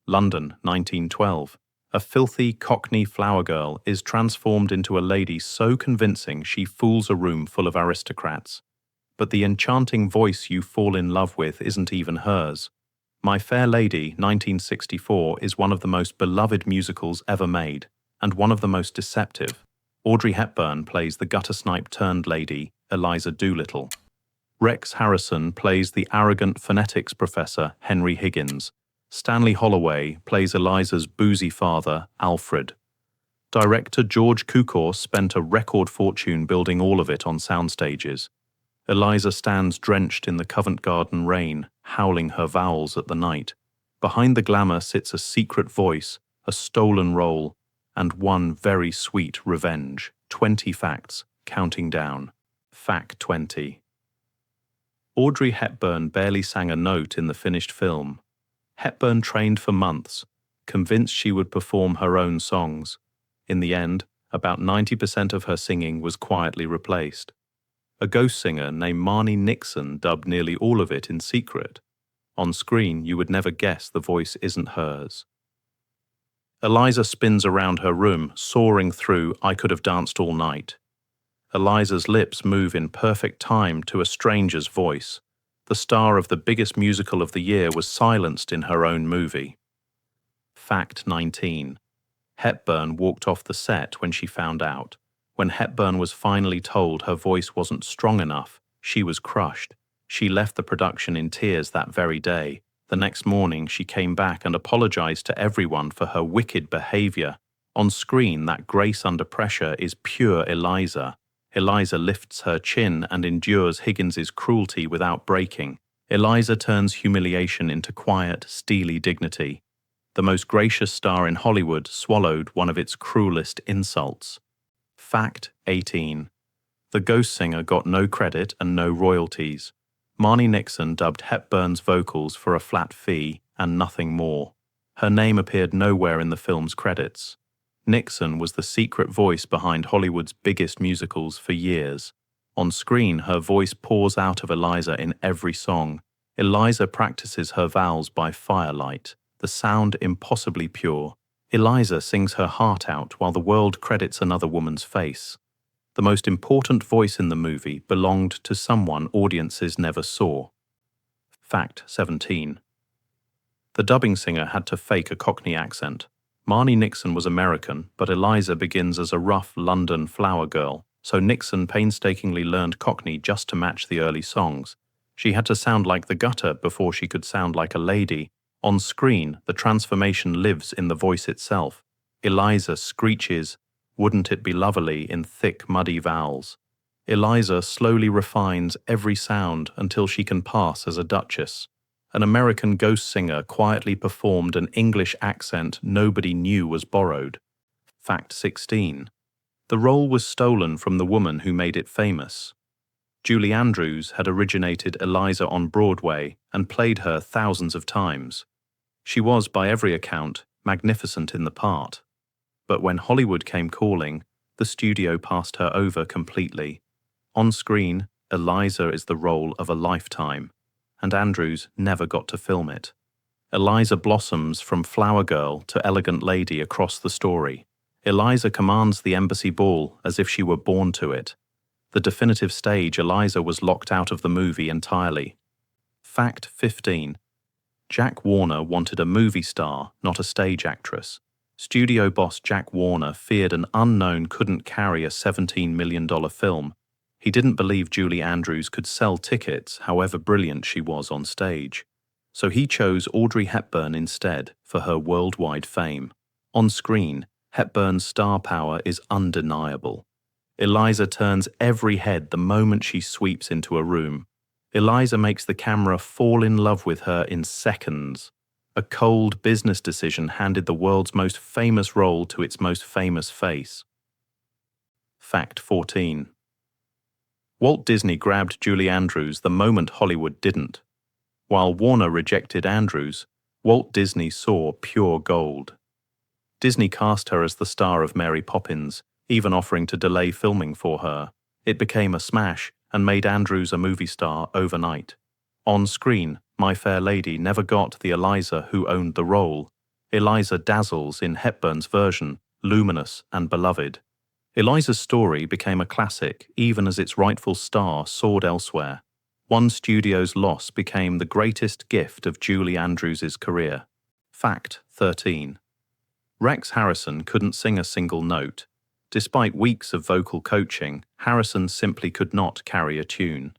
London, 1912. A filthy Cockney flower girl is transformed into a lady so convincing she fools a room full of aristocrats. But the enchanting voice you fall in love with isn't even hers. My Fair Lady, 1964, is one of the most beloved musicals ever made, and one of the most deceptive. Audrey Hepburn plays the gutter-snipe-turned lady, Eliza Doolittle. Rex Harrison plays the arrogant phonetics professor, Henry Higgins. Stanley Holloway plays Eliza's boozy father, Alfred. Director George Cukor spent a record fortune building all of it on sound stages. Eliza stands drenched in the Covent Garden rain, howling her vowels at the night. Behind the glamour sits a secret voice, a stolen role, and one very sweet revenge. 20 facts, counting down. Fact 20. Audrey Hepburn barely sang a note in the finished film. Hepburn trained for months, convinced she would perform her own songs. In the end, about 90% of her singing was quietly replaced. A ghost singer named Marnie Nixon dubbed nearly all of it in secret. On screen, you would never guess the voice isn't hers. Eliza spins around her room, soaring through I Could Have Danced All Night. Eliza's lips move in perfect time to a stranger's voice. The star of the biggest musical of the year was silenced in her own movie. Fact 19. Hepburn walked off the set when she found out. When Hepburn was finally told her voice wasn't strong enough, she was crushed. She left the production in tears that very day. The next morning, she came back and apologized to everyone for her wicked behavior. On screen, that grace under pressure is pure Eliza. Eliza lifts her chin and endures Higgins's cruelty without breaking. Eliza turns humiliation into quiet, steely dignity. The most gracious star in Hollywood swallowed one of its cruelest insults. Fact 18. The ghost singer got no credit and no royalties. Marnie Nixon dubbed Hepburn's vocals for a flat fee and nothing more. Her name appeared nowhere in the film's credits. Nixon was the secret voice behind Hollywood's biggest musicals for years. On screen, her voice pours out of Eliza in every song. Eliza practices her vowels by firelight, the sound impossibly pure. Eliza sings her heart out while the world credits another woman's face. The most important voice in the movie belonged to someone audiences never saw. Fact 17. The dubbing singer had to fake a Cockney accent. Marnie Nixon was American, but Eliza begins as a rough London flower girl, so Nixon painstakingly learned Cockney just to match the early songs. She had to sound like the gutter before she could sound like a lady. On screen, the transformation lives in the voice itself. Eliza screeches, "Wouldn't it be lovely," in thick, muddy vowels. Eliza slowly refines every sound until she can pass as a duchess. An American ghost singer quietly performed an English accent nobody knew was borrowed. Fact 16. The role was stolen from the woman who made it famous. Julie Andrews had originated Eliza on Broadway and played her thousands of times. She was, by every account, magnificent in the part. But when Hollywood came calling, the studio passed her over completely. On screen, Eliza is the role of a lifetime, and Andrews never got to film it. Eliza blossoms from flower girl to elegant lady across the story. Eliza commands the embassy ball as if she were born to it. The definitive stage, Eliza was locked out of the movie entirely. Fact 15. Jack Warner wanted a movie star, not a stage actress. Studio boss Jack Warner feared an unknown couldn't carry a $17 million film. He didn't believe Julie Andrews could sell tickets, however brilliant she was on stage. So he chose Audrey Hepburn instead for her worldwide fame. On screen, Hepburn's star power is undeniable. Eliza turns every head the moment she sweeps into a room. Eliza makes the camera fall in love with her in seconds. A cold business decision handed the world's most famous role to its most famous face. Fact 14. Walt Disney grabbed Julie Andrews the moment Hollywood didn't. While Warner rejected Andrews, Walt Disney saw pure gold. Disney cast her as the star of Mary Poppins, even offering to delay filming for her. It became a smash and made Andrews a movie star overnight. On screen, My Fair Lady never got the Eliza who owned the role. Eliza dazzles in Hepburn's version, luminous and beloved. Eliza's story became a classic even as its rightful star soared elsewhere. One studio's loss became the greatest gift of Julie Andrews's career. Fact 13. Rex Harrison couldn't sing a single note. Despite weeks of vocal coaching, Harrison simply could not carry a tune.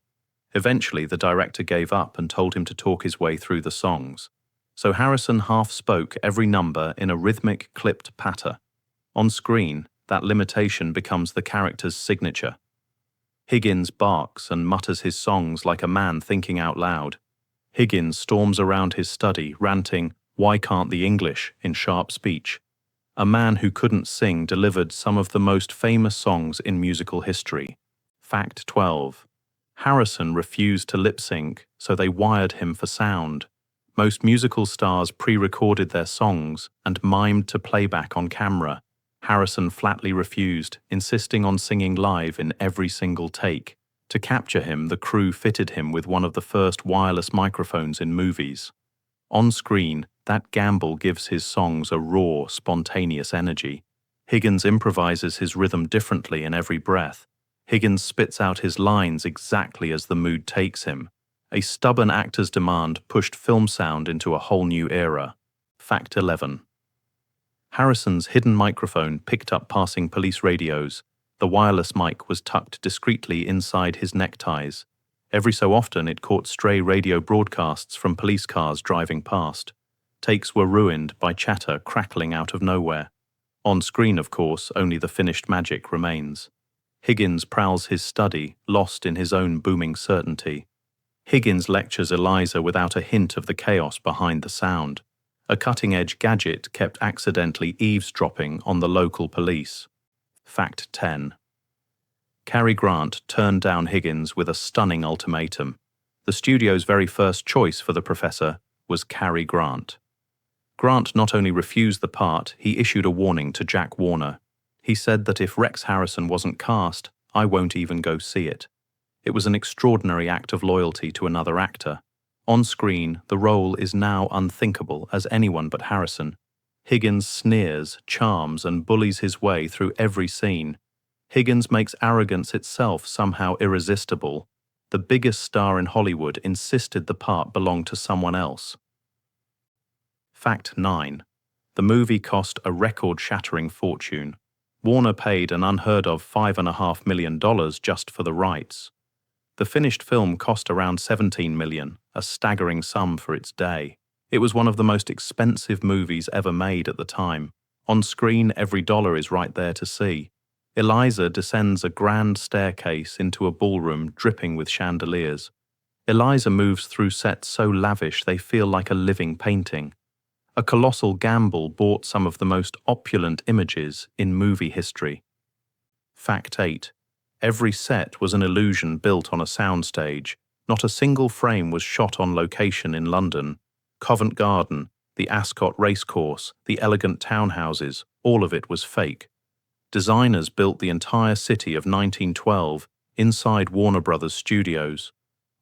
Eventually, the director gave up and told him to talk his way through the songs. So Harrison half spoke every number in a rhythmic, clipped patter. On screen, that limitation becomes the character's signature. Higgins barks and mutters his songs like a man thinking out loud. Higgins storms around his study, ranting, "Why can't the English?" in sharp speech. A man who couldn't sing delivered some of the most famous songs in musical history. Fact 12. Harrison refused to lip-sync, so they wired him for sound. Most musical stars pre-recorded their songs and mimed to playback on camera. Harrison flatly refused, insisting on singing live in every single take. To capture him, the crew fitted him with one of the first wireless microphones in movies. On screen, that gamble gives his songs a raw, spontaneous energy. Higgins improvises his rhythm differently in every breath. Higgins spits out his lines exactly as the mood takes him. A stubborn actor's demand pushed film sound into a whole new era. Fact 11. Harrison's hidden microphone picked up passing police radios. The wireless mic was tucked discreetly inside his neckties. Every so often it caught stray radio broadcasts from police cars driving past. Takes were ruined by chatter crackling out of nowhere. On screen, of course, only the finished magic remains. Higgins prowls his study, lost in his own booming certainty. Higgins lectures Eliza without a hint of the chaos behind the sound. A cutting-edge gadget kept accidentally eavesdropping on the local police. Fact 10. Cary Grant turned down Higgins with a stunning ultimatum. The studio's very first choice for the professor was Cary Grant. Grant not only refused the part, he issued a warning to Jack Warner. He said that if Rex Harrison wasn't cast, I won't even go see it. It was an extraordinary act of loyalty to another actor. On screen, the role is now unthinkable as anyone but Harrison. Higgins sneers, charms, and bullies his way through every scene. Higgins makes arrogance itself somehow irresistible. The biggest star in Hollywood insisted the part belonged to someone else. Fact 9. The movie cost a record-shattering fortune. Warner paid an unheard of $5.5 million just for the rights. The finished film cost around $17 million, a staggering sum for its day. It was one of the most expensive movies ever made at the time. On screen, every dollar is right there to see. Eliza descends a grand staircase into a ballroom dripping with chandeliers. Eliza moves through sets so lavish they feel like a living painting. A colossal gamble bought some of the most opulent images in movie history. Fact 8. Every set was an illusion built on a soundstage. Not a single frame was shot on location in London. Covent Garden, the Ascot racecourse, the elegant townhouses, all of it was fake. Designers built the entire city of 1912 inside Warner Brothers studios.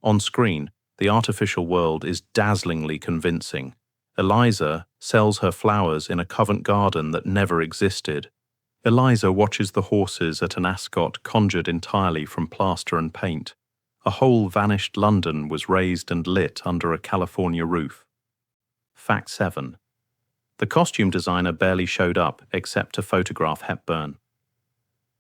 On screen, the artificial world is dazzlingly convincing. Eliza sells her flowers in a Covent Garden that never existed. Eliza watches the horses at an Ascot conjured entirely from plaster and paint. A whole vanished London was raised and lit under a California roof. Fact 7. The costume designer barely showed up except to photograph Hepburn.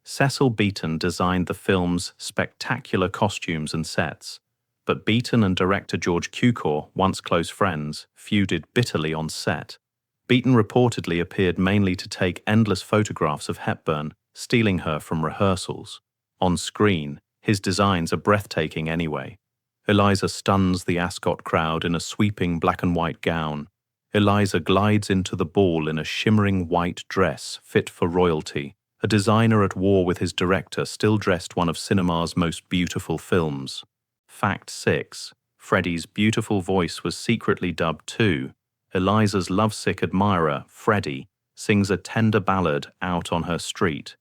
Cecil Beaton designed the film's spectacular costumes and sets, but Beaton and director George Cukor, once close friends, feuded bitterly on set. Beaton reportedly appeared mainly to take endless photographs of Hepburn, stealing her from rehearsals. On screen, his designs are breathtaking anyway. Eliza stuns the Ascot crowd in a sweeping black and white gown. Eliza glides into the ball in a shimmering white dress fit for royalty. A designer at war with his director still dressed one of cinema's most beautiful films. Fact 6. Freddie's beautiful voice was secretly dubbed too. Eliza's lovesick admirer, Freddie, sings a tender ballad out on her street.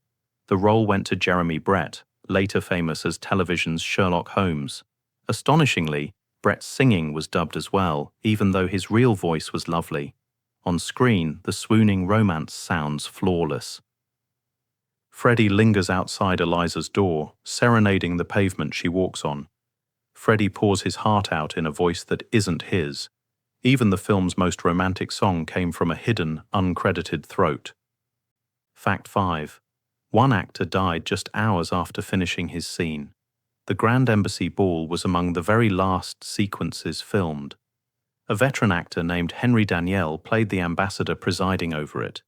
The role went to Jeremy Brett, later famous as television's Sherlock Holmes. Astonishingly, Brett's singing was dubbed as well, even though his real voice was lovely. On screen, the swooning romance sounds flawless. Freddie lingers outside Eliza's door, serenading the pavement she walks on. Freddie pours his heart out in a voice that isn't his. Even the film's most romantic song came from a hidden, uncredited throat. Fact 5. One actor died just hours after finishing his scene. The Grand Embassy Ball was among the very last sequences filmed. A veteran actor named Henry Daniell played the ambassador presiding over it.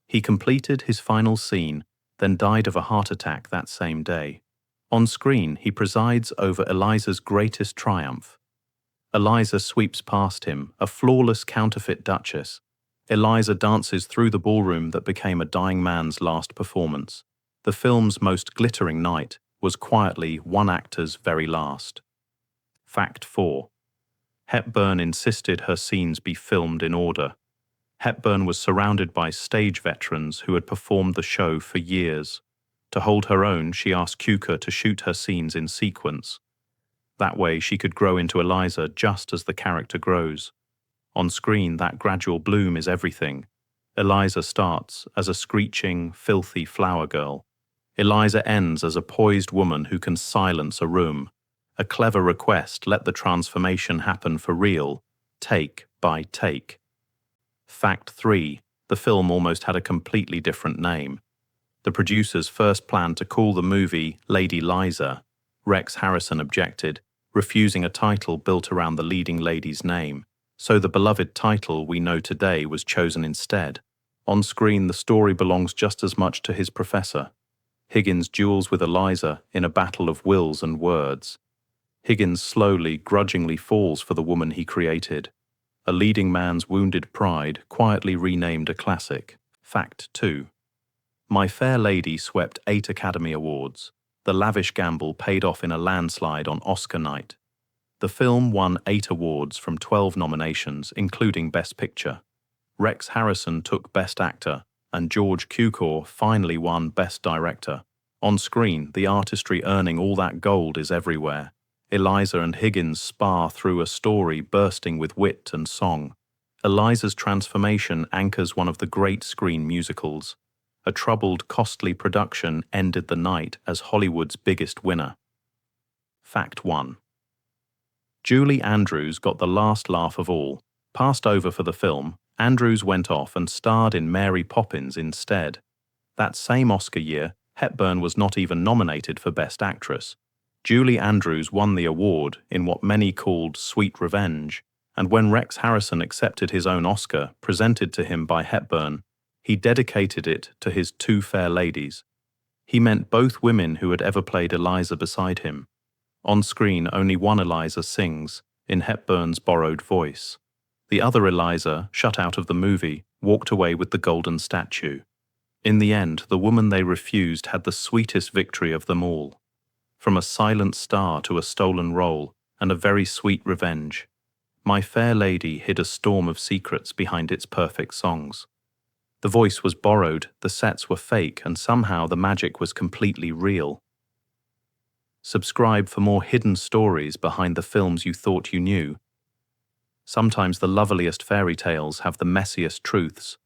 He completed his final scene, then died of a heart attack that same day. On screen, he presides over Eliza's greatest triumph. Eliza sweeps past him, a flawless counterfeit duchess. Eliza dances through the ballroom that became a dying man's last performance. The film's most glittering night was quietly one actor's very last. Fact 4. Hepburn insisted her scenes be filmed in order. Hepburn was surrounded by stage veterans who had performed the show for years. To hold her own, she asked Cukor to shoot her scenes in sequence. That way she could grow into Eliza just as the character grows. On screen, that gradual bloom is everything. Eliza starts as a screeching, filthy flower girl. Eliza ends as a poised woman who can silence a room. A clever request let the transformation happen for real, take by take. Fact 3. The film almost had a completely different name. The producers first planned to call the movie Lady Liza. Rex Harrison objected, refusing a title built around the leading lady's name. So the beloved title we know today was chosen instead. On screen, the story belongs just as much to his professor. Higgins duels with Eliza in a battle of wills and words. Higgins slowly, grudgingly falls for the woman he created. A leading man's wounded pride quietly renamed a classic. Fact 2. My Fair Lady swept 8 Academy Awards. The lavish gamble paid off in a landslide on Oscar night. The film won 8 awards from 12 nominations, including Best Picture. Rex Harrison took Best Actor, and George Cukor finally won Best Director. On screen, the artistry earning all that gold is everywhere. Eliza and Higgins spar through a story bursting with wit and song. Eliza's transformation anchors one of the great screen musicals. A troubled, costly production ended the night as Hollywood's biggest winner. Fact 1. Julie Andrews got the last laugh of all. Passed over for the film, Andrews went off and starred in Mary Poppins instead. That same Oscar year, Hepburn was not even nominated for Best Actress. Julie Andrews won the award in what many called sweet revenge, and when Rex Harrison accepted his own Oscar, presented to him by Hepburn, he dedicated it to his 2 fair ladies. He meant both women who had ever played Eliza beside him. On screen, only one Eliza sings, in Hepburn's borrowed voice. The other Eliza, shut out of the movie, walked away with the golden statue. In the end, the woman they refused had the sweetest victory of them all. From a silent star to a stolen role, and a very sweet revenge. My Fair Lady hid a storm of secrets behind its perfect songs. The voice was borrowed, the sets were fake, and somehow the magic was completely real. Subscribe for more hidden stories behind the films you thought you knew. Sometimes the loveliest fairy tales have the messiest truths.